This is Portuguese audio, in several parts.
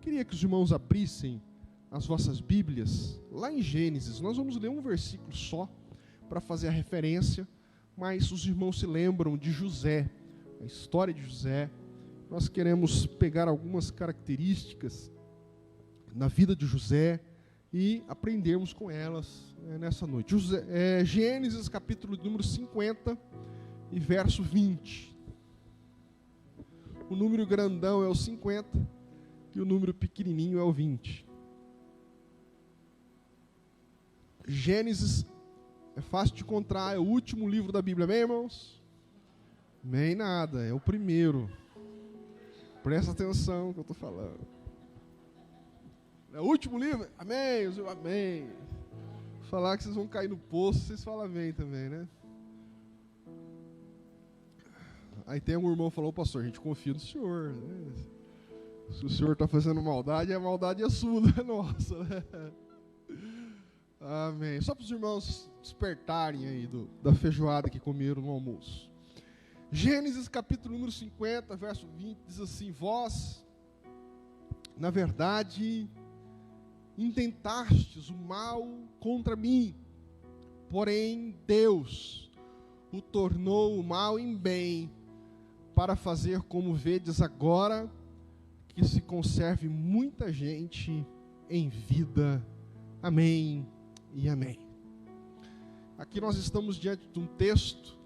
Queria que os irmãos abrissem as vossas Bíblias lá em Gênesis. Nós vamos ler um versículo só para fazer a referência, mas os irmãos se lembram de José, a história de José. Nós queremos pegar algumas características na vida de José e aprendermos com elas nessa noite. Gênesis capítulo número 50 e verso 20. O número grandão é o 50 e o número pequenininho é o 20. Gênesis é fácil de encontrar, é o último livro da Bíblia, amém, irmãos? Nem nada, é o primeiro. Presta atenção no que eu estou falando. É o último livro? Amém, amém. Falar que vocês vão cair no poço, vocês falam amém também, né? Aí tem um irmão que falou, pastor, a gente confia no senhor, né? Se o senhor está fazendo maldade, a maldade é sua, não é nossa, né? Amém. Só para os irmãos despertarem aí da feijoada que comeram no almoço. Gênesis capítulo número 50, verso 20, diz assim: vós, na verdade, intentastes o mal contra mim, porém Deus o tornou o mal em bem, para fazer como vedes agora, que se conserve muita gente em vida. Amém e amém. Aqui nós estamos diante de um texto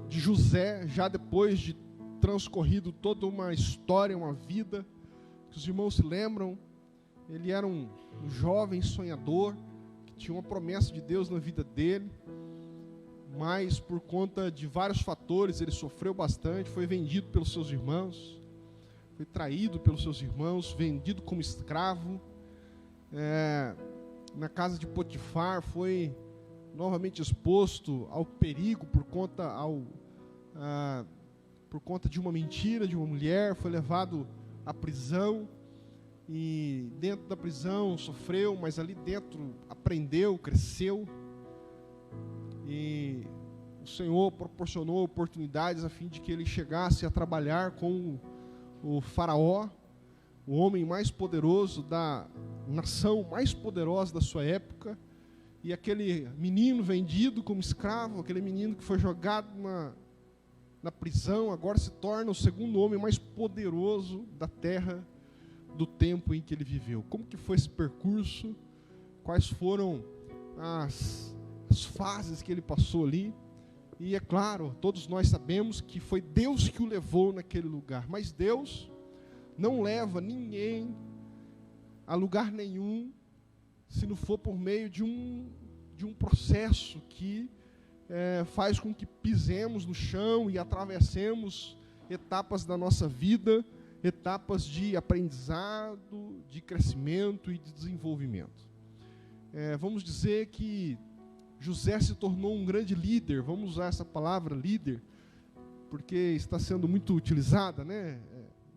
de José, já depois de transcorrido toda uma história, uma vida, que os irmãos se lembram. Ele era um jovem sonhador, que tinha uma promessa de Deus na vida dele, mas por conta de vários fatores ele sofreu bastante, foi vendido pelos seus irmãos, foi traído pelos seus irmãos, vendido como escravo, na casa de Potifar, foi novamente exposto ao perigo por conta de uma mentira de uma mulher, foi levado à prisão, e dentro da prisão sofreu, mas ali dentro aprendeu, cresceu, e o Senhor proporcionou oportunidades a fim de que ele chegasse a trabalhar com o faraó, o homem mais poderoso da nação, mais poderosa da sua época. E aquele menino vendido como escravo, aquele menino que foi jogado na prisão, agora se torna o segundo homem mais poderoso da terra, do tempo em que ele viveu. Como que foi esse percurso? Quais foram as fases que ele passou ali? E é claro, todos nós sabemos que foi Deus que o levou naquele lugar. Mas Deus não leva ninguém a lugar nenhum se não for por meio de um processo que faz com que pisemos no chão e atravessemos etapas da nossa vida, etapas de aprendizado, de crescimento e de desenvolvimento. Vamos dizer que José se tornou um grande líder. Vamos usar essa palavra líder, porque está sendo muito utilizada, né?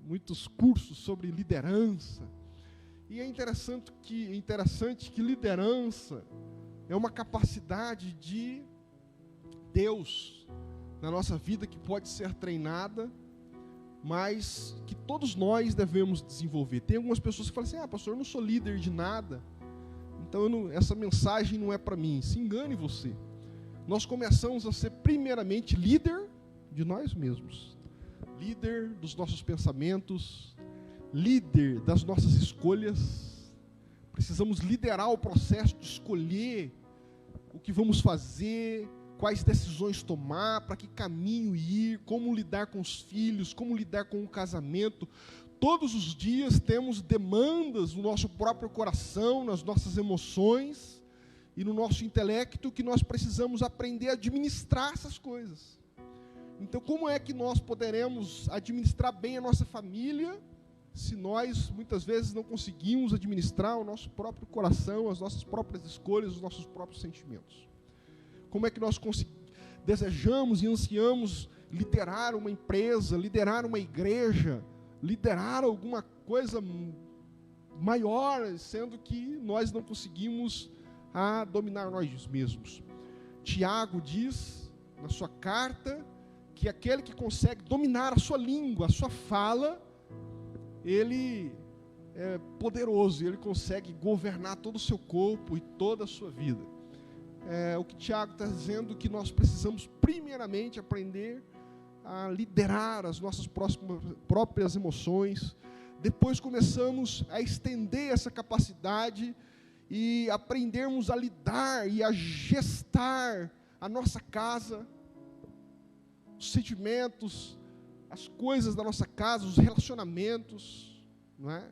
Muitos cursos sobre liderança. E é interessante que liderança é uma capacidade de Deus na nossa vida que pode ser treinada, mas que todos nós devemos desenvolver. Tem algumas pessoas que falam assim: pastor, eu não sou líder de nada, então essa mensagem não é para mim. Se engane você. Nós começamos a ser primeiramente líder de nós mesmos, líder dos nossos pensamentos, líder das nossas escolhas. Precisamos liderar o processo de escolher o que vamos fazer, quais decisões tomar, para que caminho ir, como lidar com os filhos, como lidar com o casamento. Todos os dias temos demandas no nosso próprio coração, nas nossas emoções e no nosso intelecto, que nós precisamos aprender a administrar essas coisas. Então, como é que nós poderemos administrar bem a nossa família, se nós, muitas vezes, não conseguimos administrar o nosso próprio coração, as nossas próprias escolhas, os nossos próprios sentimentos? Como é que nós desejamos e ansiamos liderar uma empresa, liderar uma igreja, liderar alguma coisa maior, sendo que nós não conseguimos dominar nós mesmos? Tiago diz, na sua carta, que aquele que consegue dominar a sua língua, a sua fala, ele é poderoso, ele consegue governar todo o seu corpo e toda a sua vida. O que Tiago está dizendo que nós precisamos primeiramente aprender a liderar as nossas próprias emoções, depois começamos a estender essa capacidade e aprendermos a lidar e a gestar a nossa casa, os sentimentos, as coisas da nossa casa, os relacionamentos, não é?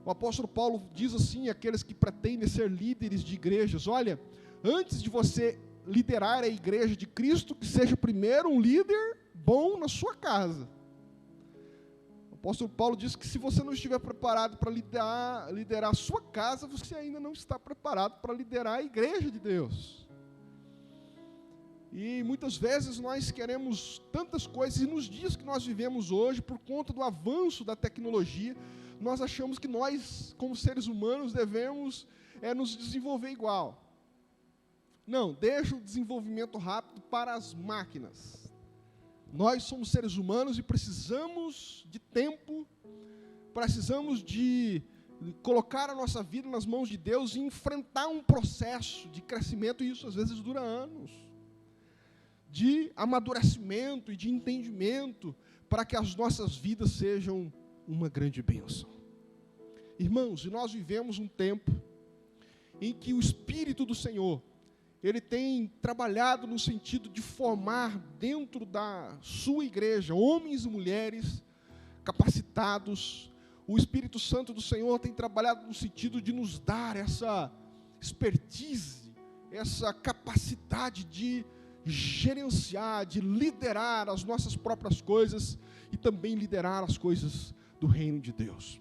O apóstolo Paulo diz assim, aqueles que pretendem ser líderes de igrejas: olha, antes de você liderar a igreja de Cristo, que seja primeiro um líder bom na sua casa. O apóstolo Paulo diz que se você não estiver preparado para liderar a sua casa, você ainda não está preparado para liderar a igreja de Deus. E muitas vezes nós queremos tantas coisas, e nos dias que nós vivemos hoje, por conta do avanço da tecnologia, nós achamos que nós, como seres humanos, devemos nos desenvolver igual. Não, deixa o desenvolvimento rápido para as máquinas. Nós somos seres humanos e precisamos de tempo, precisamos de colocar a nossa vida nas mãos de Deus e enfrentar um processo de crescimento, e isso às vezes dura anos, de amadurecimento e de entendimento, para que as nossas vidas sejam uma grande bênção. Irmãos, e nós vivemos um tempo em que o Espírito do Senhor, ele tem trabalhado no sentido de formar dentro da sua igreja homens e mulheres capacitados. O Espírito Santo do Senhor tem trabalhado no sentido de nos dar essa expertise, essa capacidade de gerenciar, de liderar as nossas próprias coisas e também liderar as coisas do reino de Deus.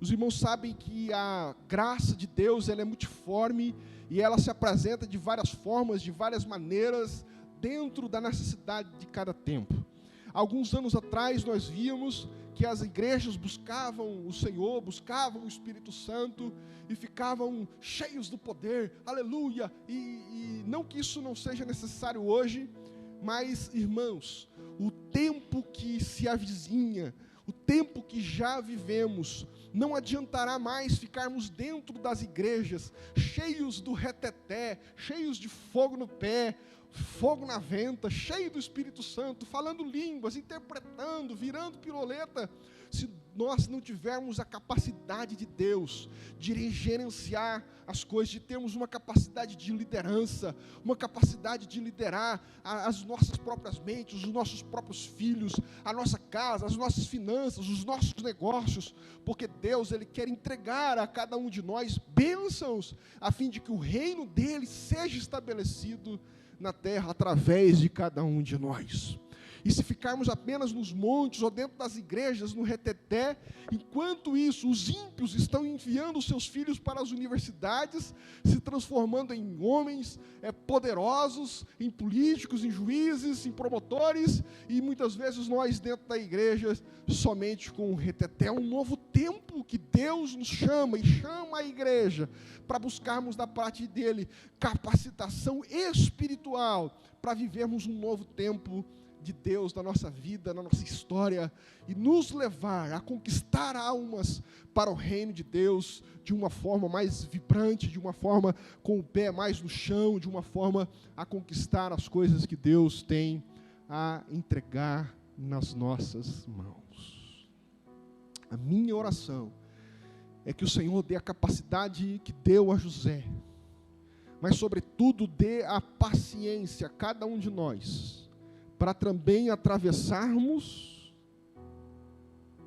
Os irmãos sabem que a graça de Deus, ela é multiforme e ela se apresenta de várias formas, de várias maneiras, dentro da necessidade de cada tempo. Alguns anos atrás nós víamos que as igrejas buscavam o Senhor, buscavam o Espírito Santo e ficavam cheios do poder, aleluia, e não que isso não seja necessário hoje, mas, irmãos, o tempo que se avizinha, o tempo que já vivemos, não adiantará mais ficarmos dentro das igrejas, cheios do reteté, cheios de fogo no pé, fogo na venta, cheio do Espírito Santo, falando línguas, interpretando, virando piroleta, se nós não tivermos a capacidade de Deus de gerenciar as coisas, de termos uma capacidade de liderança, uma capacidade de liderar as nossas próprias mentes, os nossos próprios filhos, a nossa casa, as nossas finanças, os nossos negócios, porque Deus, ele quer entregar a cada um de nós bênçãos, a fim de que o reino dele seja estabelecido na terra através de cada um de nós. E se ficarmos apenas nos montes ou dentro das igrejas, no reteté, enquanto isso, os ímpios estão enviando os seus filhos para as universidades, se transformando em homens poderosos, em políticos, em juízes, em promotores, e muitas vezes nós dentro da igreja, somente com o reteté. É um novo tempo que Deus nos chama, e chama a igreja, para buscarmos da parte dele capacitação espiritual, para vivermos um novo tempo de Deus na nossa vida, na nossa história, e nos levar a conquistar almas para o reino de Deus de uma forma mais vibrante, de uma forma com o pé mais no chão, de uma forma a conquistar as coisas que Deus tem a entregar nas nossas mãos. A minha oração é que o Senhor dê a capacidade que deu a José, mas sobretudo dê a paciência a cada um de nós, para também atravessarmos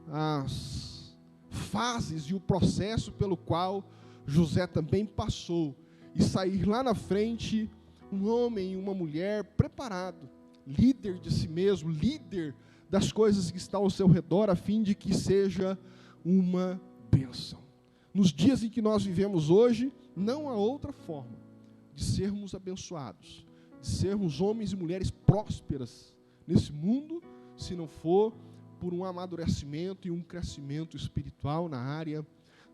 as fases e o processo pelo qual José também passou, e sair lá na frente um homem e uma mulher preparado, líder de si mesmo, líder das coisas que estão ao seu redor, a fim de que seja uma bênção. Nos dias em que nós vivemos hoje, não há outra forma de sermos abençoados, de sermos homens e mulheres prósperas nesse mundo, se não for por um amadurecimento e um crescimento espiritual na área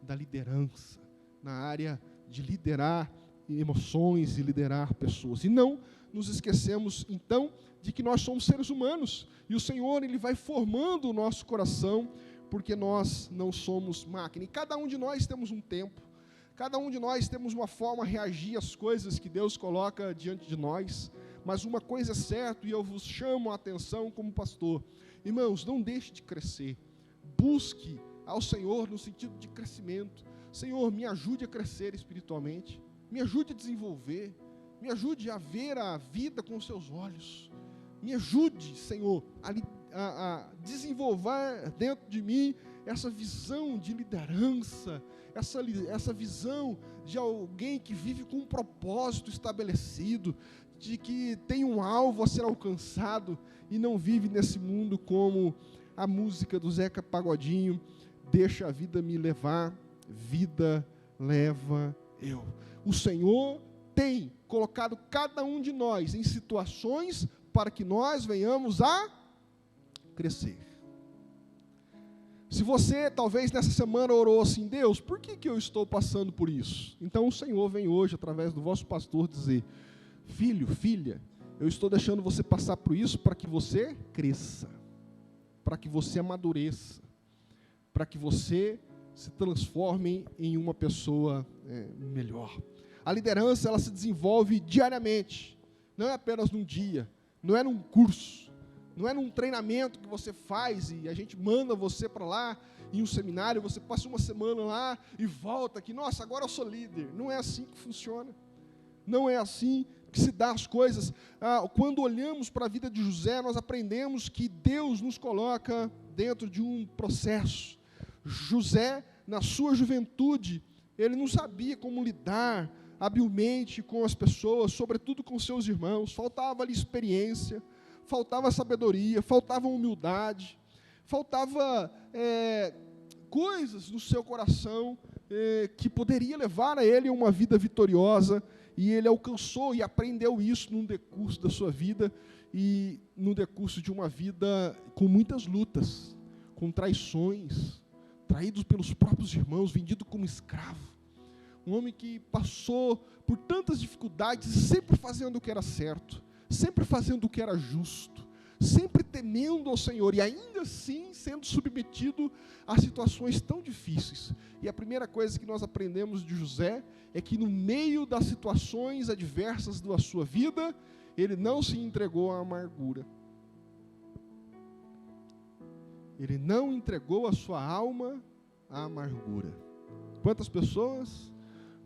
da liderança, na área de liderar emoções e liderar pessoas. E não nos esquecemos, então, de que nós somos seres humanos, e o Senhor, ele vai formando o nosso coração porque nós não somos máquina. E cada um de nós temos um tempo, cada um de nós temos uma forma de reagir às coisas que Deus coloca diante de nós, mas uma coisa é certa, e eu vos chamo a atenção como pastor: irmãos, não deixe de crescer, busque ao Senhor no sentido de crescimento. Senhor, me ajude a crescer espiritualmente, me ajude a desenvolver, me ajude a ver a vida com os seus olhos, me ajude, Senhor, a desenvolver dentro de mim essa visão de liderança, essa visão de alguém que vive com um propósito estabelecido, de que tem um alvo a ser alcançado e não vive nesse mundo como a música do Zeca Pagodinho: deixa a vida me levar, vida leva eu. O Senhor tem colocado cada um de nós em situações para que nós venhamos a crescer. Se você talvez nessa semana orou assim: Deus, por que eu estou passando por isso? Então o Senhor vem hoje, através do vosso pastor, dizer: filho, filha, eu estou deixando você passar por isso para que você cresça, para que você amadureça, para que você se transforme em uma pessoa melhor. A liderança, ela se desenvolve diariamente, não é apenas num dia, não é num curso, não é num treinamento que você faz e a gente manda você para lá em um seminário, você passa uma semana lá e volta aqui: nossa, agora eu sou líder. Não é assim que funciona, não é assim que se dá as coisas. Quando olhamos para a vida de José, nós aprendemos que Deus nos coloca dentro de um processo. José, na sua juventude, ele não sabia como lidar habilmente com as pessoas, sobretudo com seus irmãos. Faltava-lhe experiência, faltava sabedoria, faltava humildade, faltava coisas no seu coração que poderia levar a ele a uma vida vitoriosa, e ele alcançou e aprendeu isso num decurso da sua vida, e no decurso de uma vida com muitas lutas, com traições, traídos pelos próprios irmãos, vendido como escravo. Um homem que passou por tantas dificuldades, sempre fazendo o que era certo, sempre fazendo o que era justo, sempre temendo ao Senhor, e ainda assim sendo submetido a situações tão difíceis. E a primeira coisa que nós aprendemos de José é que no meio das situações adversas da sua vida, ele não se entregou à amargura. Ele não entregou a sua alma à amargura. Quantas pessoas,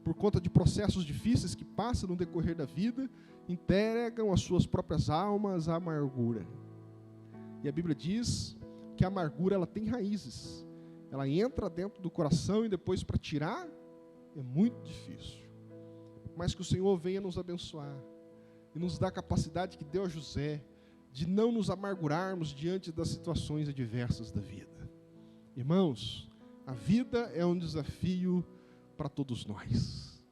por conta de processos difíceis que passam no decorrer da vida, entregam as suas próprias almas à amargura. E a Bíblia diz que a amargura, ela tem raízes. Ela entra dentro do coração e depois para tirar é muito difícil. Mas que o Senhor venha nos abençoar e nos dar a capacidade que deu a José de não nos amargurarmos diante das situações adversas da vida. Irmãos, a vida é um desafio para todos nós.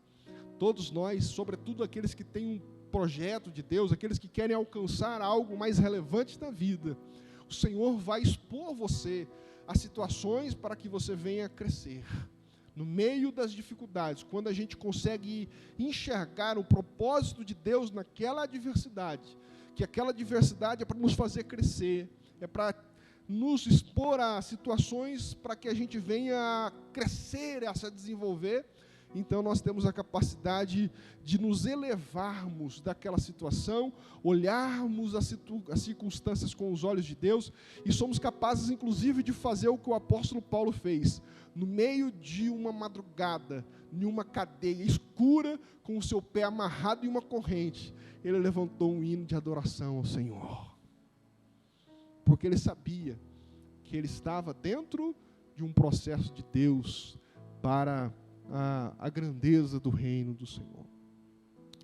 Todos nós, sobretudo aqueles que têm um projeto de Deus, aqueles que querem alcançar algo mais relevante na vida, o Senhor vai expor você a situações para que você venha crescer. No meio das dificuldades, quando a gente consegue enxergar o propósito de Deus naquela adversidade, que aquela adversidade é para nos fazer crescer, é para nos expor a situações para que a gente venha crescer, a se desenvolver, então nós temos a capacidade de nos elevarmos daquela situação, olharmos as circunstâncias com os olhos de Deus, e somos capazes, inclusive, de fazer o que o apóstolo Paulo fez. No meio de uma madrugada, em uma cadeia escura, com o seu pé amarrado em uma corrente, ele levantou um hino de adoração ao Senhor. Porque ele sabia que ele estava dentro de um processo de Deus para a grandeza do reino do Senhor.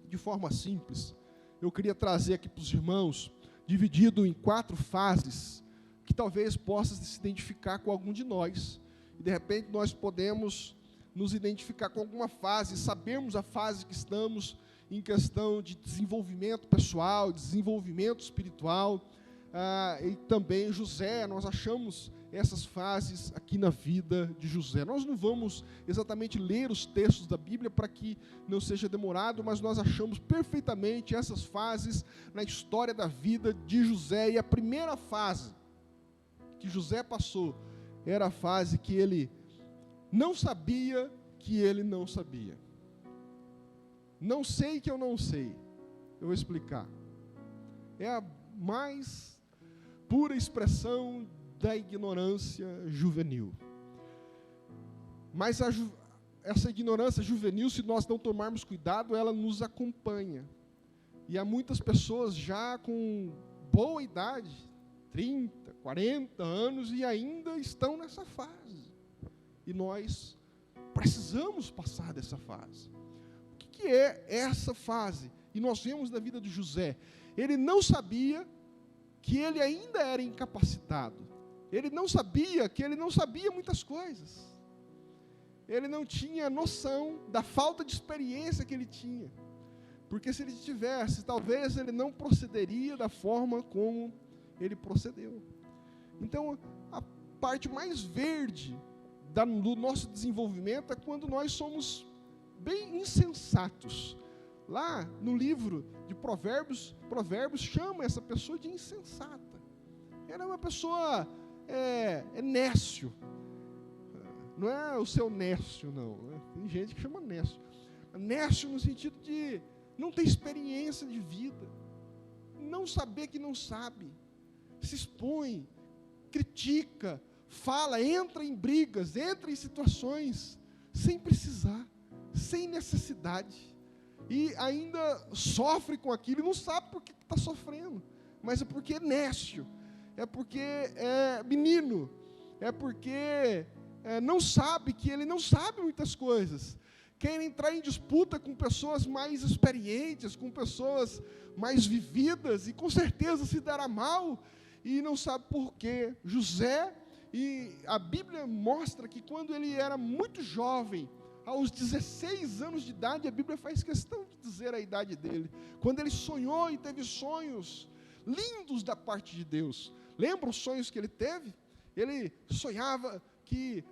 De forma simples, eu queria trazer aqui para os irmãos, dividido em 4 fases, que talvez possa se identificar com algum de nós. E de repente nós podemos nos identificar com alguma fase, sabermos a fase que estamos em questão de desenvolvimento pessoal, desenvolvimento espiritual. E também José, nós achamos essas fases aqui na vida de José. Nós não vamos exatamente ler os textos da Bíblia para que não seja demorado, mas nós achamos perfeitamente essas fases na história da vida de José. E a primeira fase que José passou era a fase que ele não sabia que ele não sabia. Não sei que eu não sei. Eu vou explicar. É a mais pura expressão da ignorância juvenil. Mas essa ignorância juvenil, se nós não tomarmos cuidado, ela nos acompanha. E há muitas pessoas já com boa idade, 30, 40 anos, e ainda estão nessa fase. E nós precisamos passar dessa fase. O que é essa fase? E nós vemos na vida de José. Ele não sabia que ele ainda era incapacitado. Ele não sabia que ele não sabia muitas coisas. Ele não tinha noção da falta de experiência que ele tinha. Porque se ele tivesse, talvez ele não procederia da forma como ele procedeu. Então, a parte mais verde do nosso desenvolvimento é quando nós somos bem insensatos. Lá no livro de Provérbios chama essa pessoa de insensata. Ela é uma pessoa nécio. Não é o seu nécio, não. Tem gente que chama nécio. Nécio no sentido de não ter experiência de vida, não saber que não sabe, se expõe, critica, fala, entra em brigas, entra em situações, sem precisar, sem necessidade, e ainda sofre com aquilo, e não sabe por que está sofrendo, mas é porque é nécio, é porque é menino, é porque não sabe que ele não sabe muitas coisas, quer entrar em disputa com pessoas mais experientes, com pessoas mais vividas, e com certeza se dará mal, e não sabe por quê. José, e a Bíblia mostra que quando ele era muito jovem, aos 16 anos de idade, a Bíblia faz questão de dizer a idade dele, quando ele sonhou e teve sonhos lindos da parte de Deus. Lembra os sonhos que ele teve? Ele sonhava que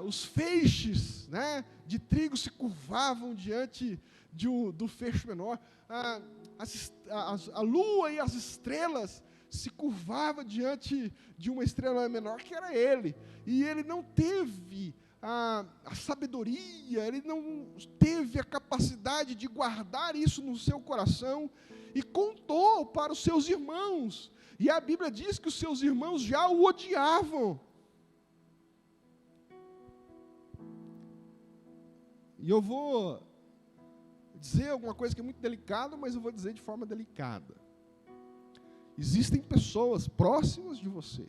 os feixes, né, de trigo se curvavam diante do feixe menor, a lua e as estrelas se curvavam diante de uma estrela menor, que era ele, e ele não teve a sabedoria, ele não teve a capacidade de guardar isso no seu coração, e contou para os seus irmãos, e a Bíblia diz que os seus irmãos já o odiavam. E eu vou dizer alguma coisa que é muito delicada, mas eu vou dizer de forma delicada. Existem pessoas próximas de você,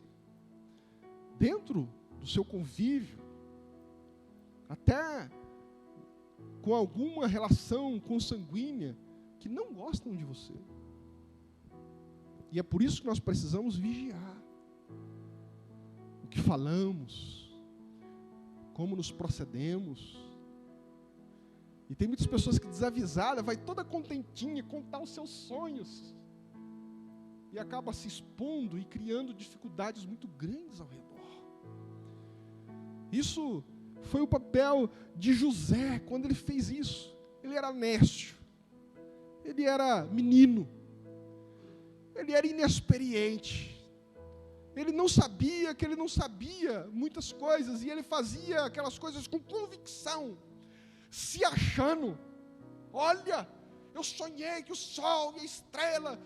dentro do seu convívio, até com alguma relação consanguínea, que não gostam de você. E é por isso que nós precisamos vigiar o que falamos, como nos procedemos. E tem muitas pessoas que desavisada, vai toda contentinha contar os seus sonhos, e acaba se expondo e criando dificuldades muito grandes ao redor. Isso foi o papel de José, quando ele fez isso. Ele era nécio, ele era menino, ele era inexperiente, ele não sabia que ele não sabia muitas coisas, e ele fazia aquelas coisas com convicção, se achando, olha, eu sonhei que o sol e a estrela,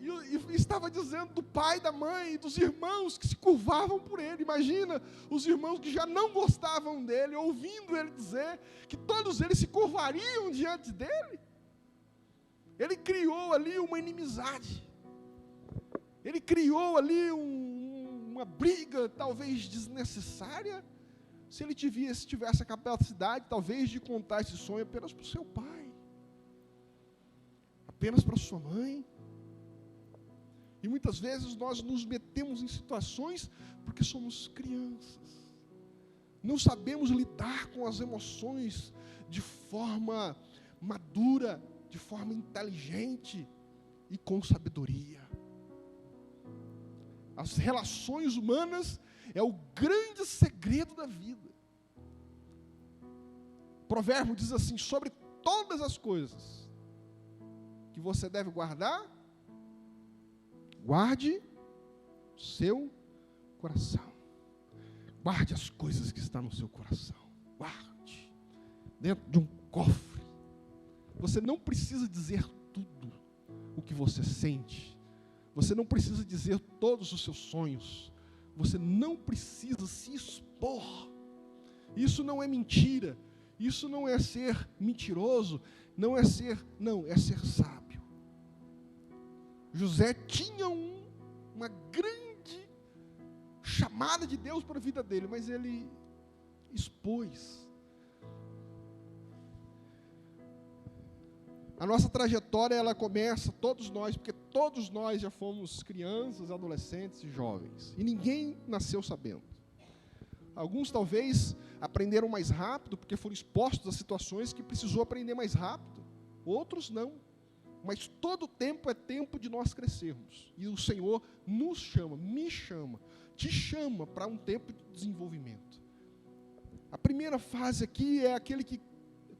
e estava dizendo do pai, da mãe, dos irmãos que se curvavam por ele. Imagina, os irmãos que já não gostavam dele, ouvindo ele dizer que todos eles se curvariam diante dele. Ele criou ali uma inimizade, ele criou ali uma briga, talvez desnecessária, se ele tivesse a capacidade, talvez, de contar esse sonho apenas para o seu pai, apenas para a sua mãe. E muitas vezes nós nos metemos em situações porque somos crianças, não sabemos lidar com as emoções de forma madura, de forma inteligente e com sabedoria. As relações humanas é o grande segredo da vida. O provérbio diz assim: sobre todas as coisas que você deve guardar, guarde seu coração. Guarde as coisas que estão no seu coração. Guarde. Dentro de um cofre. Você não precisa dizer tudo o que você sente. Você não precisa dizer todos os seus sonhos. Você não precisa se expor. Isso não é mentira. Isso não é ser mentiroso. É ser sábio. José tinha uma grande chamada de Deus para a vida dele, mas ele expôs. A nossa trajetória, ela começa, todos nós, porque todos nós já fomos crianças, adolescentes e jovens. E ninguém nasceu sabendo. Alguns talvez aprenderam mais rápido, porque foram expostos a situações que precisou aprender mais rápido. Outros não. Mas todo tempo é tempo de nós crescermos. E o Senhor nos chama, me chama, te chama para um tempo de desenvolvimento. A primeira fase aqui é aquele que,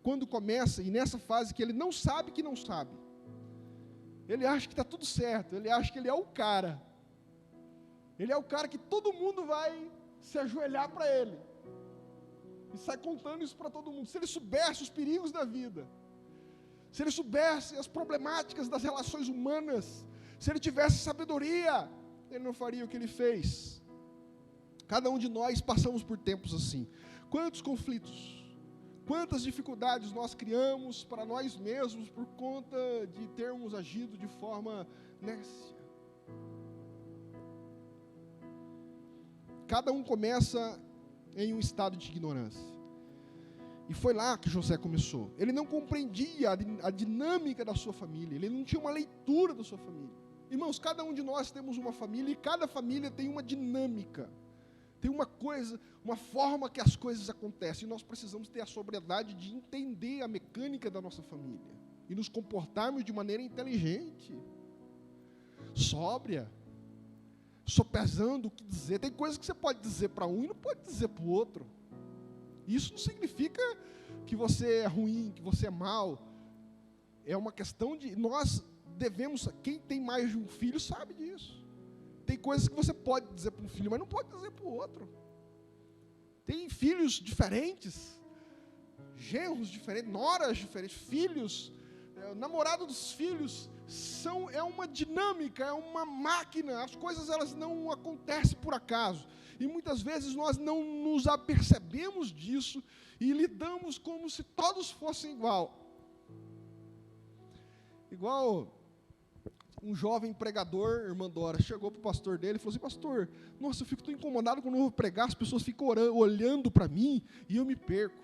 quando começa, e nessa fase que ele não sabe que não sabe. Ele acha que está tudo certo, ele acha que ele é o cara. Ele é o cara que todo mundo vai se ajoelhar para ele. E sai contando isso para todo mundo. Se ele soubesse os perigos da vida, se ele soubesse as problemáticas das relações humanas, se ele tivesse sabedoria, ele não faria o que ele fez. Cada um de nós passamos por tempos assim. Quantos conflitos, quantas dificuldades nós criamos para nós mesmos por conta de termos agido de forma nécia. Cada um começa em um estado de ignorância. E foi lá que José começou. Ele não compreendia a dinâmica da sua família. Ele não tinha uma leitura da sua família. Irmãos, cada um de nós temos uma família e cada família tem uma dinâmica. Tem uma coisa, uma forma que as coisas acontecem. E nós precisamos ter a sobriedade de entender a mecânica da nossa família. E nos comportarmos de maneira inteligente. Sóbria. Sopesando o que dizer. Tem coisas que você pode dizer para um e não pode dizer para o outro. Isso não significa que você é ruim, que você é mau. É uma questão de... Nós devemos... Quem tem mais de um filho sabe disso. Tem coisas que você pode dizer para um filho, mas não pode dizer para o outro. Tem filhos diferentes, genros diferentes, noras diferentes, filhos, namorado dos filhos. É uma dinâmica, é uma máquina. As coisas elas não acontecem por acaso. E muitas vezes nós não nos apercebemos disso e lidamos como se todos fossem igual. Igual um jovem pregador, irmã Dora, chegou para o pastor dele e falou assim: pastor, nossa, eu fico tão incomodado quando eu vou pregar, as pessoas ficam olhando para mim e eu me perco.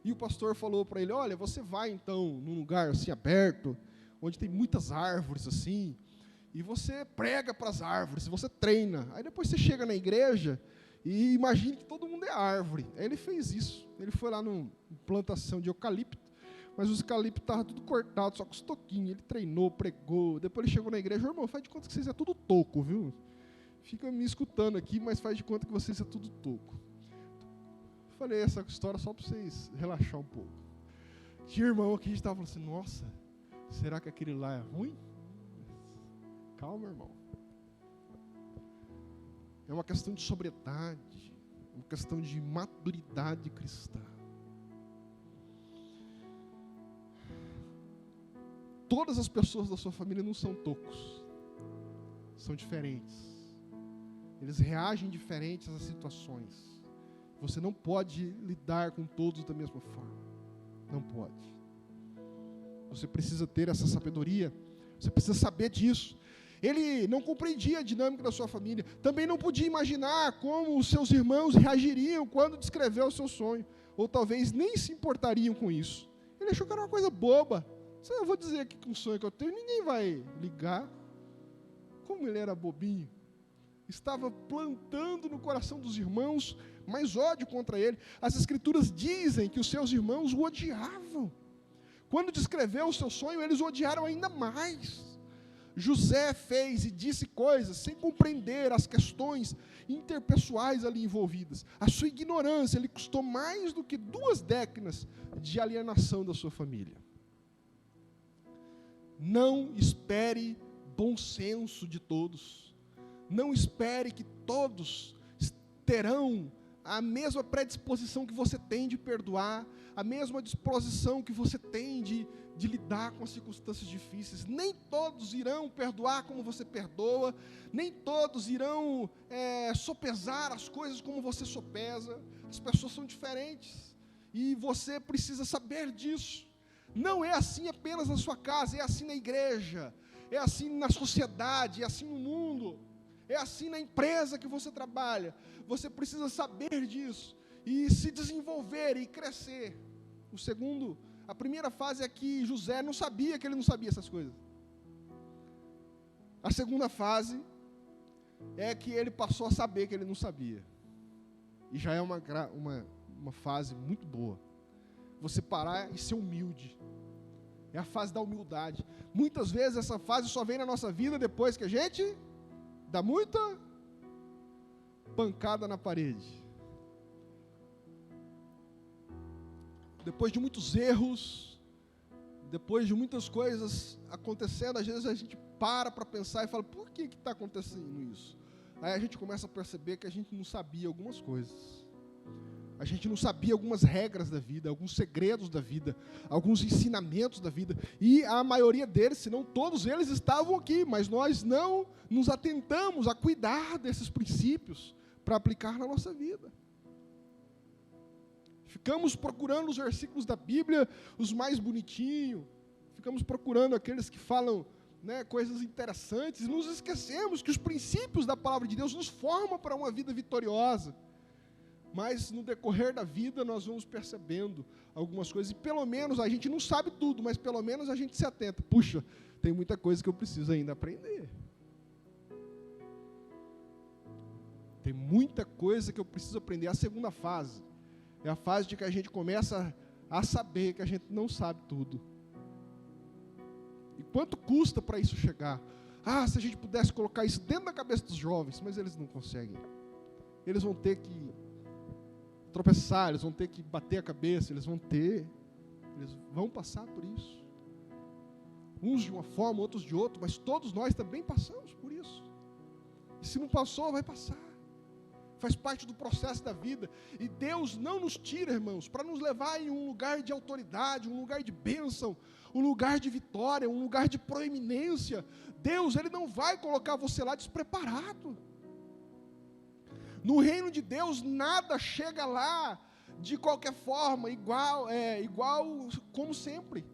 E o pastor falou para ele: olha, você vai então num lugar assim aberto, onde tem muitas árvores assim, e você prega para as árvores, você treina. Aí depois você chega na igreja e imagine que todo mundo é árvore. Aí ele fez isso. Ele foi lá numa plantação de eucalipto, mas os eucaliptos estavam tudo cortados, só com os toquinhos. Ele treinou, pregou. Depois ele chegou na igreja: irmão, faz de conta que vocês é tudo toco, viu? Fica me escutando aqui, mas faz de conta que vocês é tudo toco. Falei essa história só para vocês relaxar um pouco. Tinha irmão aqui que estava falando assim: nossa, será que aquele lá é ruim? Calma, irmão. É uma questão de sobriedade, uma questão de maturidade cristã. Todas as pessoas da sua família não são tocos, são diferentes. Eles reagem diferentes às situações. Você não pode lidar com todos da mesma forma. Não pode. Você precisa ter essa sabedoria. Você precisa saber disso. Ele não compreendia a dinâmica da sua família. Também não podia imaginar como os seus irmãos reagiriam quando descreveu o seu sonho. Ou talvez nem se importariam com isso. Ele achou que era uma coisa boba. Eu vou dizer aqui que um sonho que eu tenho, ninguém vai ligar. Como ele era bobinho. Estava plantando no coração dos irmãos mais ódio contra ele. As escrituras dizem que os seus irmãos o odiavam. Quando descreveu o seu sonho, eles o odiaram ainda mais. José fez e disse coisas sem compreender as questões interpessoais ali envolvidas. A sua ignorância lhe custou mais do que 2 décadas de alienação da sua família. Não espere bom senso de todos. Não espere que todos terão a mesma predisposição que você tem de perdoar, a mesma disposição que você tem de lidar com as circunstâncias difíceis. Nem todos irão perdoar como você perdoa, nem todos irão sopesar as coisas como você sopesa. As pessoas são diferentes e você precisa saber disso. Não é assim apenas na sua casa, é assim na igreja, é assim na sociedade, é assim no mundo, é assim na empresa que você trabalha. Você precisa saber disso e se desenvolver e crescer. A primeira fase é que José não sabia que ele não sabia essas coisas. A segunda fase é que ele passou a saber que ele não sabia. E já é uma fase muito boa. Você parar e ser humilde. É a fase da humildade. Muitas vezes essa fase só vem na nossa vida depois que a gente dá muita pancada na parede. Depois de muitos erros, depois de muitas coisas acontecendo, às vezes a gente para pensar e fala, por que está acontecendo isso? Aí a gente começa a perceber que a gente não sabia algumas coisas. A gente não sabia algumas regras da vida, alguns segredos da vida, alguns ensinamentos da vida. E a maioria deles, se não todos eles, estavam aqui, mas nós não nos atentamos a cuidar desses princípios para aplicar na nossa vida. Ficamos procurando os versículos da Bíblia, os mais bonitinhos, ficamos procurando aqueles que falam, coisas interessantes, e nos esquecemos que os princípios da palavra de Deus nos formam para uma vida vitoriosa. Mas no decorrer da vida nós vamos percebendo algumas coisas, e pelo menos a gente não sabe tudo, mas pelo menos a gente se atenta. Puxa, tem muita coisa que eu preciso ainda aprender. Tem muita coisa que eu preciso aprender. A segunda fase é a fase de que a gente começa a saber que a gente não sabe tudo. E quanto custa para isso chegar? Se a gente pudesse colocar isso dentro da cabeça dos jovens, mas eles não conseguem. Eles vão ter que tropeçar, eles vão ter que bater a cabeça, eles vão passar por isso. Uns de uma forma, outros de outra, mas todos nós também passamos por isso. E se não passou, vai passar. Faz parte do processo da vida. E Deus não nos tira, irmãos, para nos levar em um lugar de autoridade, um lugar de bênção, um lugar de vitória, um lugar de proeminência. Deus, Ele não vai colocar você lá despreparado. No reino de Deus, nada chega lá de qualquer forma, igual como sempre.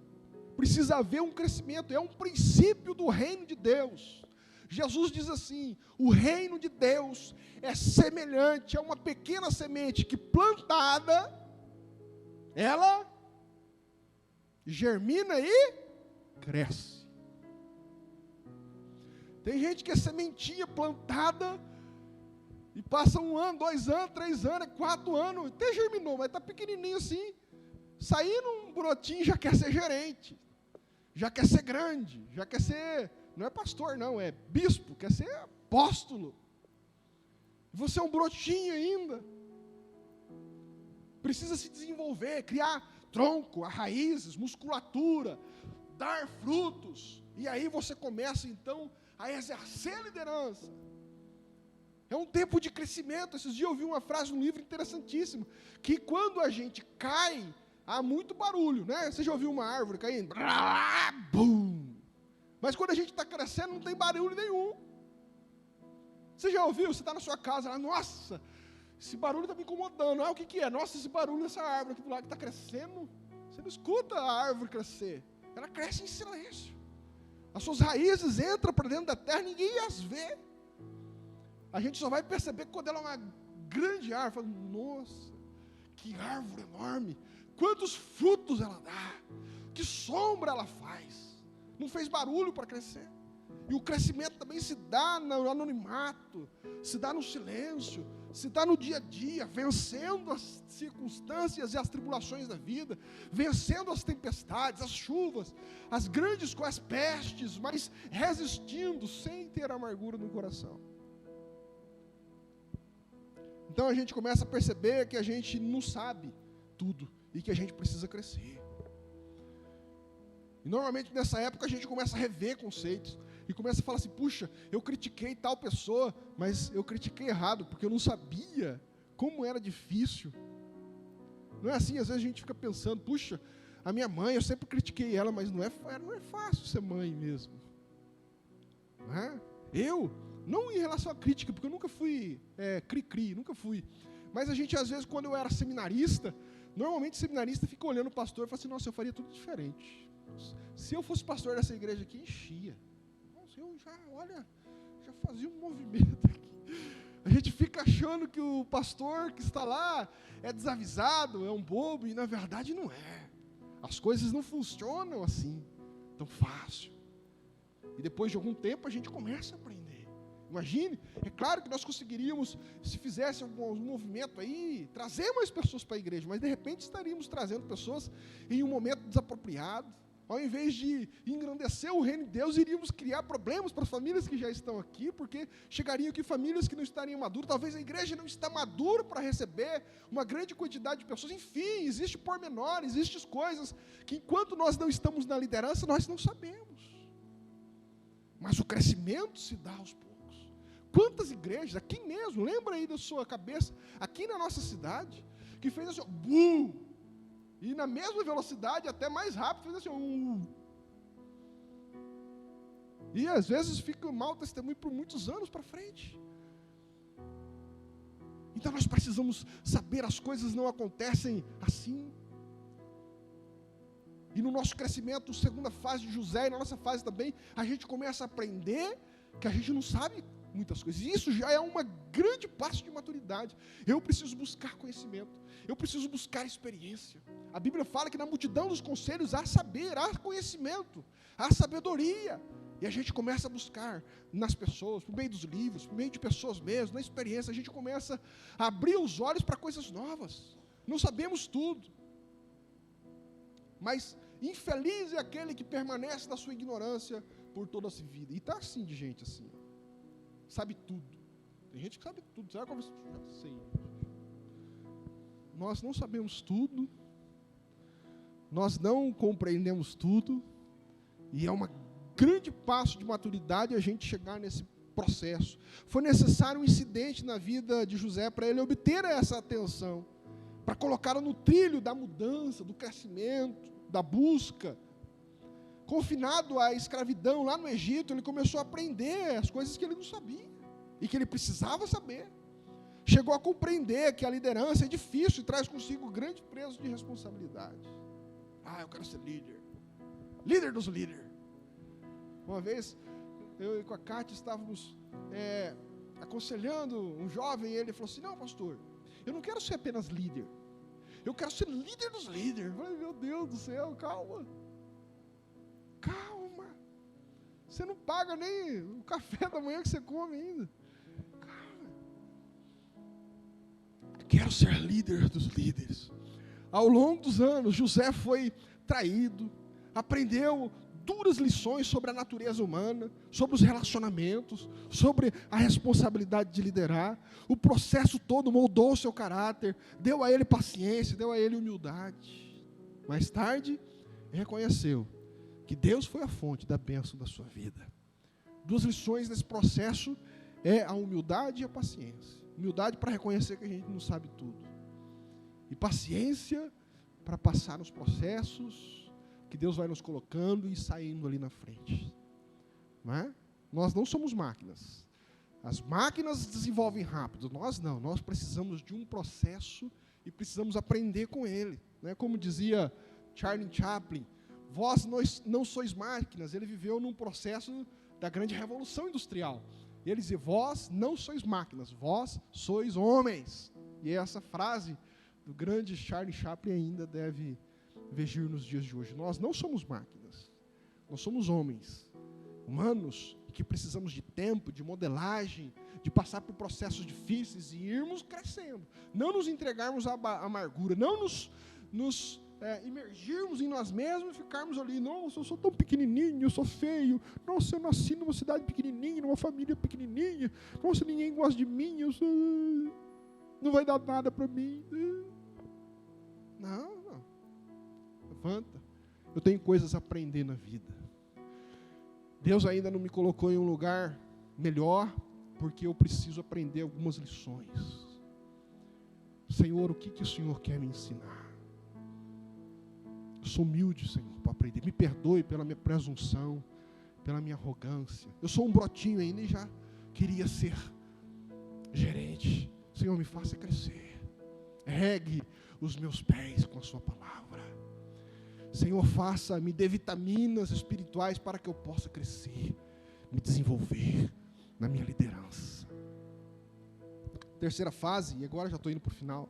Precisa haver um crescimento, é um princípio do reino de Deus. Jesus diz assim, o reino de Deus é semelhante a uma pequena semente que plantada, ela germina e cresce. Tem gente que é sementinha plantada, e passa 1 ano, 2 anos, 3 anos, 4 anos, até germinou, mas está pequenininho assim, saindo um brotinho, já quer ser gerente, já quer ser grande, já quer ser, não é pastor não, é bispo, quer ser apóstolo. Você é um brotinho ainda, precisa se desenvolver, criar tronco, raízes, musculatura, dar frutos, e aí você começa então a exercer liderança. É um tempo de crescimento. Esses dias eu ouvi uma frase no livro interessantíssima, que quando a gente cai, há muito barulho, Você já ouviu uma árvore caindo? Bum! Mas quando a gente está crescendo, não tem barulho nenhum. Você já ouviu? Você está na sua casa, nossa, esse barulho está me incomodando. O que é? Nossa, esse barulho dessa árvore aqui do lado que está crescendo. Você não escuta a árvore crescer. Ela cresce em silêncio. As suas raízes entram para dentro da terra, ninguém as vê. A gente só vai perceber quando ela é uma grande árvore. Nossa, que árvore enorme. Quantos frutos ela dá. Que sombra ela faz. Não fez barulho para crescer. E o crescimento também se dá no anonimato, se dá no silêncio, se dá no dia a dia, vencendo as circunstâncias e as tribulações da vida, vencendo as tempestades, as chuvas, as grandes as pestes, mas resistindo sem ter amargura no coração. Então a gente começa a perceber que a gente não sabe tudo e que a gente precisa crescer. E normalmente nessa época a gente começa a rever conceitos e começa a falar assim, puxa, eu critiquei tal pessoa, mas eu critiquei errado, porque eu não sabia como era difícil. Não é assim, às vezes a gente fica pensando, puxa, a minha mãe, eu sempre critiquei ela, mas não é fácil ser mãe mesmo. Não é? Eu, não em relação à crítica, porque eu nunca fui cri-cri, nunca fui. Mas a gente, às vezes, quando eu era seminarista, normalmente seminarista fica olhando o pastor e fala assim, nossa, eu faria tudo diferente. Se eu fosse pastor dessa igreja aqui, enchia. Nossa, eu já fazia um movimento aqui. A gente fica achando que o pastor que está lá é desavisado, é um bobo, e na verdade não é. As coisas não funcionam assim, tão fácil. E depois de algum tempo a gente começa a aprender. Imagine, é claro que nós conseguiríamos, se fizesse algum movimento aí, trazer mais pessoas para a igreja, mas de repente estaríamos trazendo pessoas em um momento desapropriado. Ao invés de engrandecer o reino de Deus, iríamos criar problemas para as famílias que já estão aqui, porque chegariam aqui famílias que não estariam maduras, talvez a igreja não está madura para receber uma grande quantidade de pessoas. Enfim, existem pormenores, existem coisas que enquanto nós não estamos na liderança, nós não sabemos. Mas o crescimento se dá aos poucos. Quantas igrejas, aqui mesmo, lembra aí da sua cabeça, aqui na nossa cidade, que fez assim, bum! E na mesma velocidade, até mais rápido, fez assim, E às vezes fica mau testemunho por muitos anos para frente. Então nós precisamos saber, as coisas não acontecem assim. E no nosso crescimento, segunda fase de José, e na nossa fase também, a gente começa a aprender que a gente não sabe muitas coisas. E isso já é uma grande passo de maturidade. Eu preciso buscar conhecimento. Eu preciso buscar experiência. A Bíblia fala que na multidão dos conselhos há saber, há conhecimento, há sabedoria. E a gente começa a buscar nas pessoas, por meio dos livros, por meio de pessoas mesmo, na experiência, a gente começa a abrir os olhos para coisas novas. Não sabemos tudo. Mas infeliz é aquele que permanece na sua ignorância por toda a sua vida. E está assim de gente assim. Sabe tudo. Tem gente que sabe tudo. Sabe como? Já sei. Nós não sabemos tudo. Nós não compreendemos tudo. E é um grande passo de maturidade a gente chegar nesse processo. Foi necessário um incidente na vida de José para ele obter essa atenção. Para colocá-lo no trilho da mudança, do crescimento, da busca. Confinado à escravidão lá no Egito, ele começou a aprender as coisas que ele não sabia e que ele precisava saber. Chegou a compreender que a liderança é difícil e traz consigo grande peso de responsabilidade. Eu quero ser líder. Líder dos líderes. Uma vez, eu e com a Cátia estávamos aconselhando um jovem, e ele falou assim, não, pastor, eu não quero ser apenas líder. Eu quero ser líder dos líderes. Eu falei, meu Deus do céu, calma. Calma. Você não paga nem o café da manhã que você come ainda. Calma. Eu quero ser líder dos líderes. Ao longo dos anos, José foi traído, aprendeu duras lições sobre a natureza humana, sobre os relacionamentos, sobre a responsabilidade de liderar. O processo todo moldou o seu caráter, deu a ele paciência, deu a ele humildade. Mais tarde, reconheceu que Deus foi a fonte da bênção da sua vida. Duas lições nesse processo é a humildade e a paciência. Humildade para reconhecer que a gente não sabe tudo. E paciência para passar nos processos que Deus vai nos colocando e saindo ali na frente. Não é? Nós não somos máquinas. As máquinas desenvolvem rápido, nós não. Nós precisamos de um processo e precisamos aprender com ele. Não é? Como dizia Charlie Chaplin, vós não sois máquinas. Ele viveu num processo da grande revolução industrial. Ele dizia, vós não sois máquinas, vós sois homens. E essa frase do grande Charlie Chaplin ainda deve vigir nos dias de hoje. Nós não somos máquinas, nós somos homens, humanos, que precisamos de tempo, de modelagem, de passar por processos difíceis e irmos crescendo, não nos entregarmos à amargura, não nos imergirmos em nós mesmos e ficarmos ali, nossa, eu sou tão pequenininho, eu sou feio, nossa, eu nasci numa cidade pequenininha, numa família pequenininha, nossa, ninguém gosta de mim, não vai dar nada para mim. Não. Levanta. Eu tenho coisas a aprender na vida. Deus ainda não me colocou em um lugar melhor, porque eu preciso aprender algumas lições. Senhor, o que o Senhor quer me ensinar? Eu sou humilde, Senhor, para aprender. Me perdoe pela minha presunção, pela minha arrogância. Eu sou um brotinho ainda e já queria ser gerente. Senhor, me faça crescer. Regue os meus pés com a sua palavra. Senhor, me dê vitaminas espirituais para que eu possa crescer, me desenvolver na minha liderança. Terceira fase, e agora já estou indo para o final.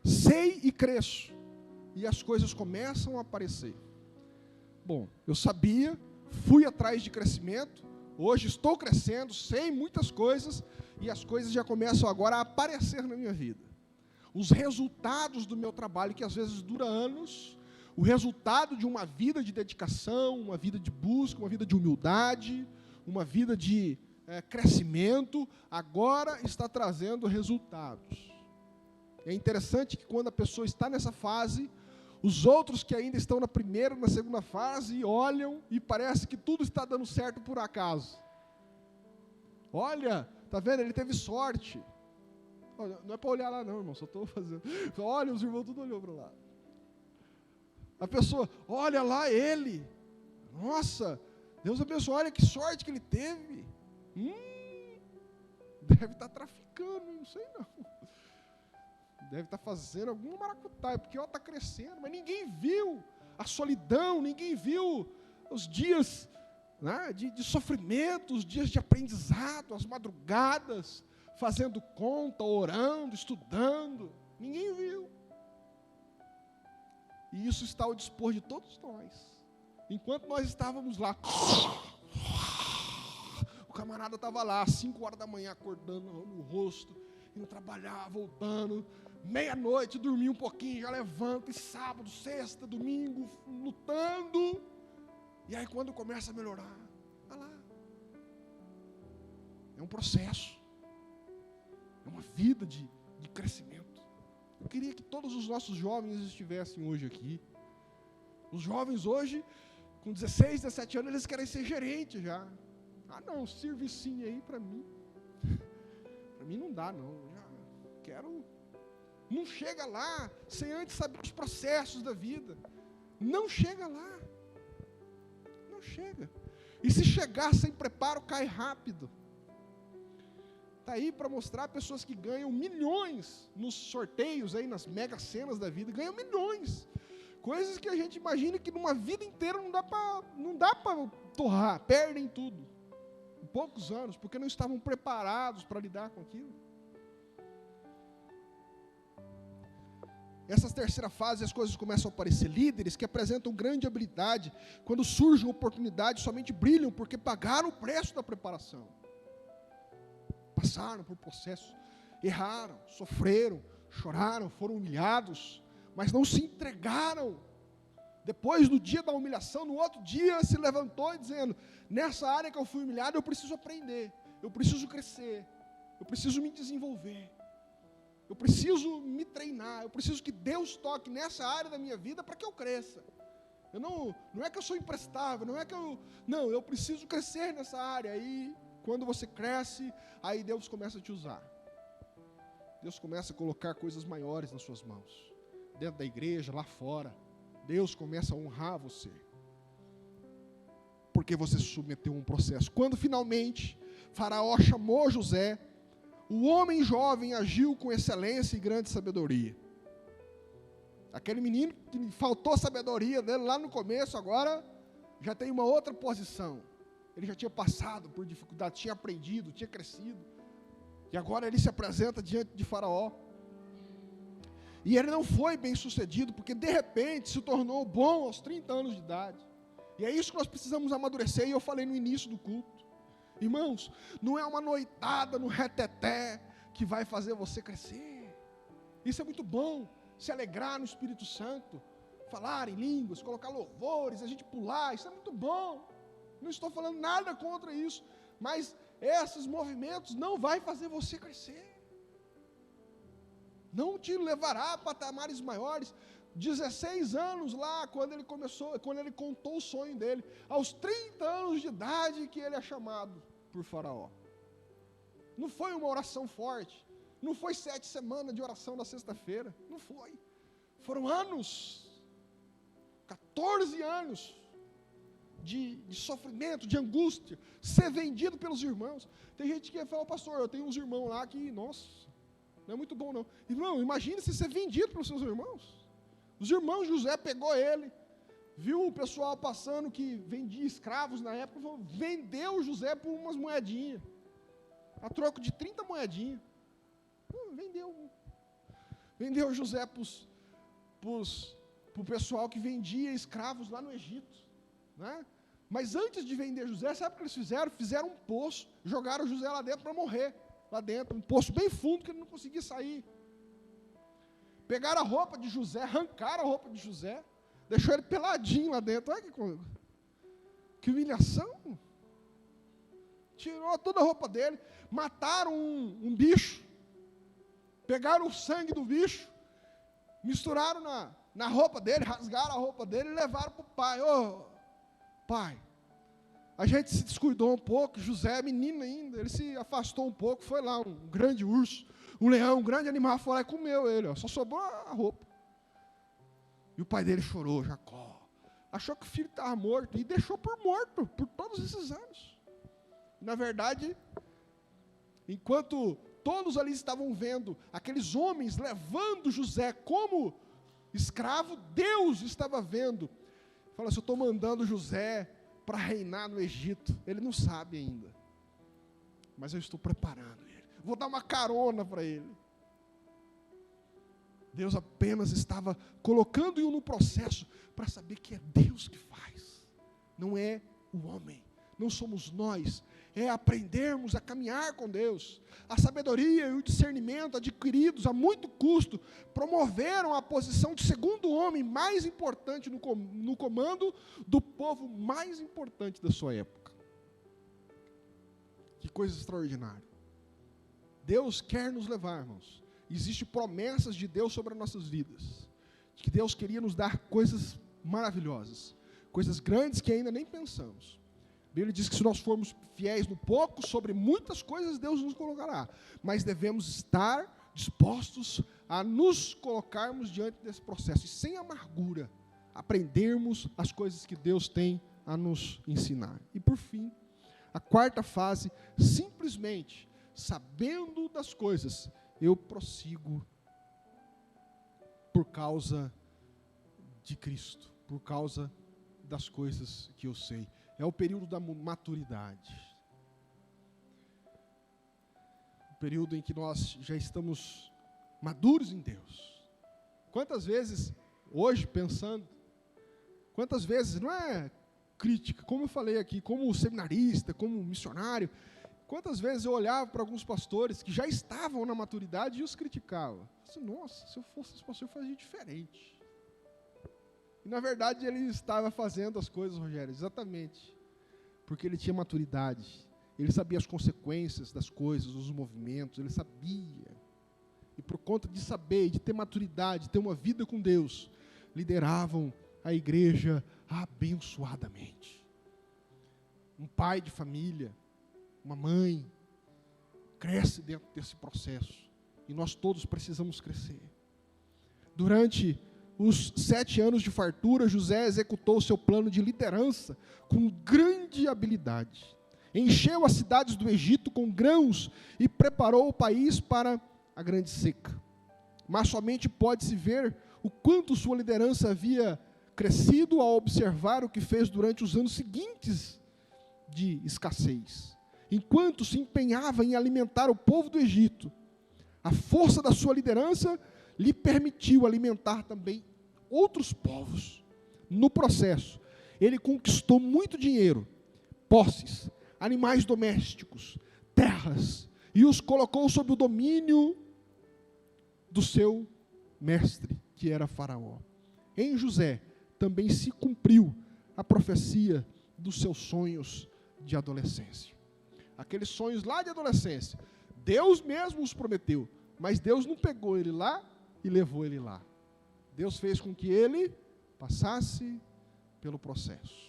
Sei e cresço, e as coisas começam a aparecer. Bom, eu sabia, fui atrás de crescimento, hoje estou crescendo, sei muitas coisas, e as coisas já começam agora a aparecer na minha vida. Os resultados do meu trabalho, que às vezes dura anos, o resultado de uma vida de dedicação, uma vida de busca, uma vida de humildade, uma vida de crescimento, agora está trazendo resultados. É interessante que quando a pessoa está nessa fase, os outros que ainda estão na primeira, na segunda fase, olham e parece que tudo está dando certo por acaso. Olha, tá vendo? Ele teve sorte. Não é para olhar lá não, irmão, só estou fazendo. Olha, os irmãos tudo olhou para lá. A pessoa, olha lá ele. Nossa, Deus abençoe, olha que sorte que ele teve. Deve estar traficando, não sei não. Deve estar fazendo algum maracutaia, porque está crescendo, mas ninguém viu a solidão, ninguém viu os dias, né, de sofrimento, os dias de aprendizado, as madrugadas, fazendo conta, orando, estudando. Ninguém viu. E isso está ao dispor de todos nós. Enquanto nós estávamos lá, o camarada estava lá, às 5 horas da manhã, acordando no rosto, indo trabalhar, voltando, meia-noite, dormia um pouquinho, já levanta, e sábado, sexta, domingo, lutando. E aí quando começa a melhorar, olha lá. É um processo. É uma vida de crescimento. Eu queria que todos os nossos jovens estivessem hoje aqui. Os jovens hoje, com 16, 17 anos, eles querem ser gerente já. Ah não, servicinho aí para mim. Para mim não dá não. Eu já quero. Não chega lá sem antes saber os processos da vida. Não chega lá. Não chega. E se chegar sem preparo, cai rápido. Está aí para mostrar pessoas que ganham milhões nos sorteios, aí, nas mega cenas da vida, ganham milhões. Coisas que a gente imagina que numa vida inteira não dá para torrar, perdem tudo. Em poucos anos, porque não estavam preparados para lidar com aquilo. Essa terceira fase, as coisas começam a aparecer. Líderes que apresentam grande habilidade, quando surgem oportunidades, somente brilham porque pagaram o preço da preparação. Passaram por processos, erraram, sofreram, choraram, foram humilhados, mas não se entregaram. Depois do dia da humilhação, no outro dia se levantou e dizendo, nessa área que eu fui humilhado, eu preciso aprender, eu preciso crescer, eu preciso me desenvolver, eu preciso me treinar, eu preciso que Deus toque nessa área da minha vida para que eu cresça. Não é que eu sou imprestável, não, eu preciso crescer nessa área. Aí, quando você cresce, aí Deus começa a te usar. Deus começa a colocar coisas maiores nas suas mãos. Dentro da igreja, lá fora. Deus começa a honrar você. Porque você se submeteu a um processo. Quando finalmente Faraó chamou José, o homem jovem agiu com excelência e grande sabedoria. Aquele menino que faltou sabedoria dele lá no começo, agora já tem uma outra posição. Ele já tinha passado por dificuldade, tinha aprendido, tinha crescido. E agora ele se apresenta diante de Faraó. E ele não foi bem sucedido, porque de repente se tornou bom aos 30 anos de idade. E é isso que nós precisamos amadurecer, e eu falei no início do culto. Irmãos, não é uma noitada no reteté que vai fazer você crescer. Isso é muito bom, se alegrar no Espírito Santo, falar em línguas, colocar louvores, a gente pular, isso é muito bom. Não estou falando nada contra isso, mas esses movimentos não vai fazer você crescer. Não te levará a patamares maiores. 16 anos lá, quando ele contou o sonho dele, aos 30 anos de idade que ele é chamado por Faraó. Não foi uma oração forte, Não foi 7 semanas de oração na sexta-feira. Não foi. Foram anos. 14 anos de sofrimento, de angústia, ser vendido pelos irmãos. Tem gente que fala, pastor, eu tenho uns irmãos lá que, nossa, não é muito bom não. Irmão, imagine se ser vendido pelos seus irmãos. Os irmãos de José pegou ele, viu o pessoal passando que vendia escravos na época, falou, vendeu José por umas moedinhas, a troco de 30 moedinhas. Vendeu José para o pessoal que vendia escravos lá no Egito, né? Mas antes de vender José, sabe o que eles fizeram? Fizeram um poço, jogaram José lá dentro para morrer, lá dentro, um poço bem fundo que ele não conseguia sair. Pegaram a roupa de José, arrancaram a roupa de José, deixou ele peladinho lá dentro. Olha que humilhação. Tirou toda a roupa dele, mataram um bicho, pegaram o sangue do bicho, misturaram na roupa dele, rasgaram a roupa dele e levaram para o pai. Pai, a gente se descuidou um pouco, José é menino ainda, ele se afastou um pouco, foi lá um grande urso, um leão, um grande animal, foi lá e comeu ele, só sobrou a roupa. E o pai dele chorou, Jacó, achou que o filho estava morto, e deixou por morto, por todos esses anos. Na verdade, enquanto todos ali estavam vendo aqueles homens levando José como escravo, Deus estava vendo. Fala assim, eu estou mandando José para reinar no Egito. Ele não sabe ainda, mas eu estou preparando ele. Vou dar uma carona para ele. Deus apenas estava colocando-o no processo para saber que é Deus que faz, não é o homem, não somos nós. É aprendermos a caminhar com Deus. A sabedoria e o discernimento adquiridos a muito custo promoveram a posição de segundo homem mais importante no comando do povo mais importante da sua época. Que coisa extraordinária. Deus quer nos levar, irmãos. Existem promessas de Deus sobre as nossas vidas. Que Deus queria nos dar coisas maravilhosas, coisas grandes que ainda nem pensamos. A Bíblia diz que se nós formos fiéis no pouco, sobre muitas coisas Deus nos colocará. Mas devemos estar dispostos a nos colocarmos diante desse processo. E sem amargura, aprendermos as coisas que Deus tem a nos ensinar. E por fim, a quarta fase, simplesmente, sabendo das coisas, eu prossigo por causa de Cristo, por causa das coisas que eu sei. É o período da maturidade. O período em que nós já estamos maduros em Deus. Quantas vezes, hoje pensando, quantas vezes, não é crítica, como eu falei aqui, como seminarista, como missionário, quantas vezes eu olhava para alguns pastores que já estavam na maturidade e os criticava. Assim, nossa, se eu fosse esse pastor, eu fazia diferente. E na verdade ele estava fazendo as coisas, Rogério, exatamente porque ele tinha maturidade. Ele sabia as consequências das coisas, os movimentos, ele sabia. E por conta de saber, de ter maturidade, de ter uma vida com Deus, lideravam a igreja abençoadamente. Um pai de família, uma mãe, cresce dentro desse processo. E nós todos precisamos crescer. Durante os 7 anos de fartura, José executou o seu plano de liderança com grande habilidade. Encheu as cidades do Egito com grãos e preparou o país para a grande seca. Mas somente pode-se ver o quanto sua liderança havia crescido ao observar o que fez durante os anos seguintes de escassez. Enquanto se empenhava em alimentar o povo do Egito, a força da sua liderança lhe permitiu alimentar também outros povos. No processo, ele conquistou muito dinheiro, posses, animais domésticos, terras, e os colocou sob o domínio do seu mestre, que era Faraó. Em José também se cumpriu a profecia dos seus sonhos de adolescência. Aqueles sonhos lá de adolescência, Deus mesmo os prometeu, mas Deus não pegou ele lá e levou ele lá. Deus fez com que ele passasse pelo processo.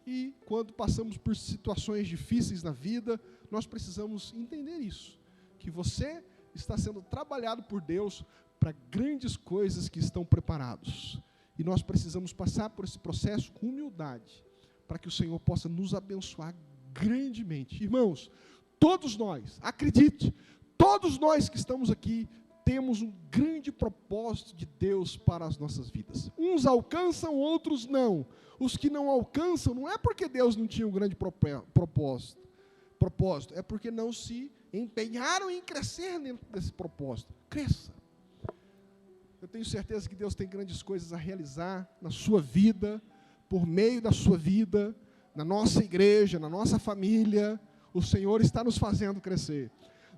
E quando passamos por situações difíceis na vida, nós precisamos entender isso, que você está sendo trabalhado por Deus para grandes coisas que estão preparados. E nós precisamos passar por esse processo com humildade, para que o Senhor possa nos abençoar grandemente. Irmãos, todos nós, acredite, todos nós que estamos aqui, temos um grande propósito de Deus para as nossas vidas. Uns alcançam, outros não. Os que não alcançam, não é porque Deus não tinha um grande propósito, é porque não se empenharam em crescer dentro desse propósito. Cresça. Eu tenho certeza que Deus tem grandes coisas a realizar na sua vida, por meio da sua vida, na nossa igreja, na nossa família. O Senhor está nos fazendo crescer.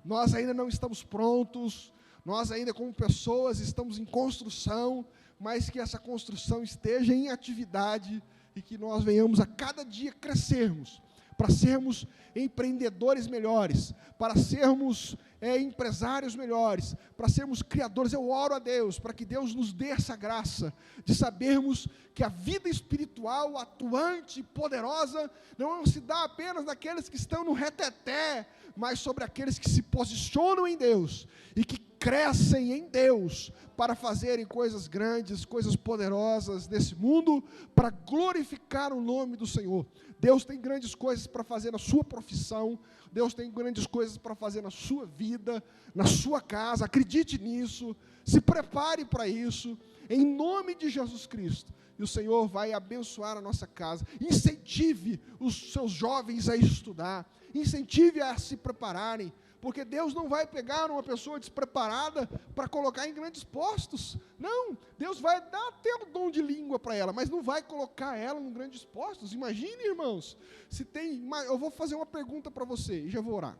Nós ainda não estamos prontos, nós ainda como pessoas estamos em construção, mas que essa construção esteja em atividade e que nós venhamos a cada dia crescermos, para sermos empreendedores melhores, para sermos empresários melhores, para sermos criadores. Eu oro a Deus, para que Deus nos dê essa graça, de sabermos que a vida espiritual, atuante, poderosa, não se dá apenas naqueles que estão no reteté, mas sobre aqueles que se posicionam em Deus, e que crescem em Deus, para fazerem coisas grandes, coisas poderosas nesse mundo, para glorificar o nome do Senhor. Deus tem grandes coisas para fazer na sua profissão, Deus tem grandes coisas para fazer na sua vida, na sua casa. Acredite nisso, se prepare para isso, em nome de Jesus Cristo. E o Senhor vai abençoar a nossa casa. Incentive os seus jovens a estudar, incentive a se prepararem, porque Deus não vai pegar uma pessoa despreparada para colocar em grandes postos. Não, Deus vai dar até o dom de língua para ela, mas não vai colocar ela em grandes postos. Imagine, irmãos, se tem... Eu vou fazer uma pergunta para você e já vou orar.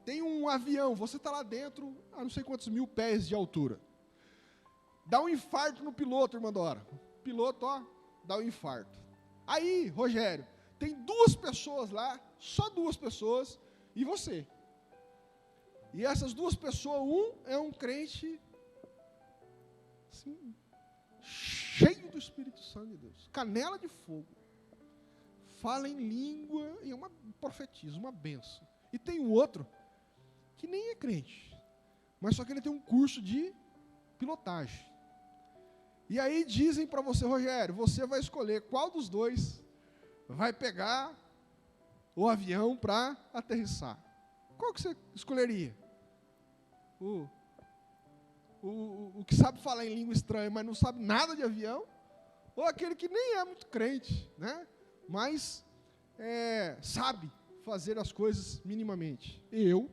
Tem um avião, você está lá dentro, a não sei quantos mil pés de altura. Dá um infarto no piloto, irmã Dora. O piloto, dá um infarto. Aí, Rogério, tem 2 pessoas lá, só 2 pessoas, e você. E essas 2 pessoas, um é um crente assim, cheio do Espírito Santo de Deus, canela de fogo, fala em língua, e é uma profetiza, uma benção. E tem o outro que nem é crente, mas só que ele tem um curso de pilotagem. E aí dizem para você, Rogério, você vai escolher qual dos 2 vai pegar o avião para aterrissar. Qual que você escolheria? O que sabe falar em língua estranha, mas não sabe nada de avião? Ou aquele que nem é muito crente, né? Mas sabe fazer as coisas minimamente? Eu,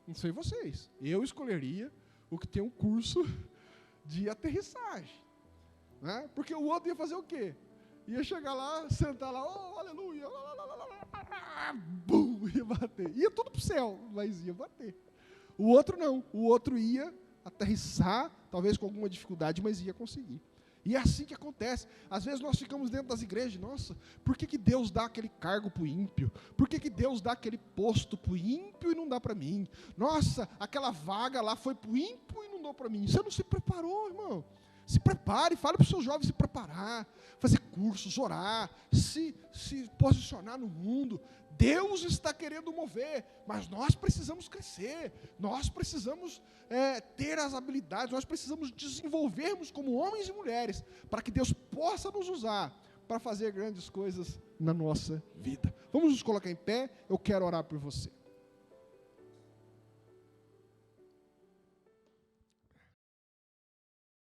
não sei vocês, eu escolheria o que tem um curso de aterrissagem, né? Porque o outro ia fazer o quê? Ia chegar lá, sentar lá, aleluia, bum, ia bater. Ia tudo para o céu, mas ia bater. O outro não, o outro ia aterrissar, talvez com alguma dificuldade, mas ia conseguir. E é assim que acontece. Às vezes nós ficamos dentro das igrejas, nossa, por que Deus dá aquele cargo para o ímpio? Por que Deus dá aquele posto para o ímpio e não dá para mim? Nossa, aquela vaga lá foi para o ímpio e não deu para mim. Você não se preparou, irmão. Se prepare, fale para os seus jovens se preparar, fazer cursos, orar, se posicionar no mundo. Deus está querendo mover, mas nós precisamos crescer, nós precisamos ter as habilidades, nós precisamos desenvolvermos como homens e mulheres, para que Deus possa nos usar para fazer grandes coisas na nossa vida. Vamos nos colocar em pé, eu quero orar por você.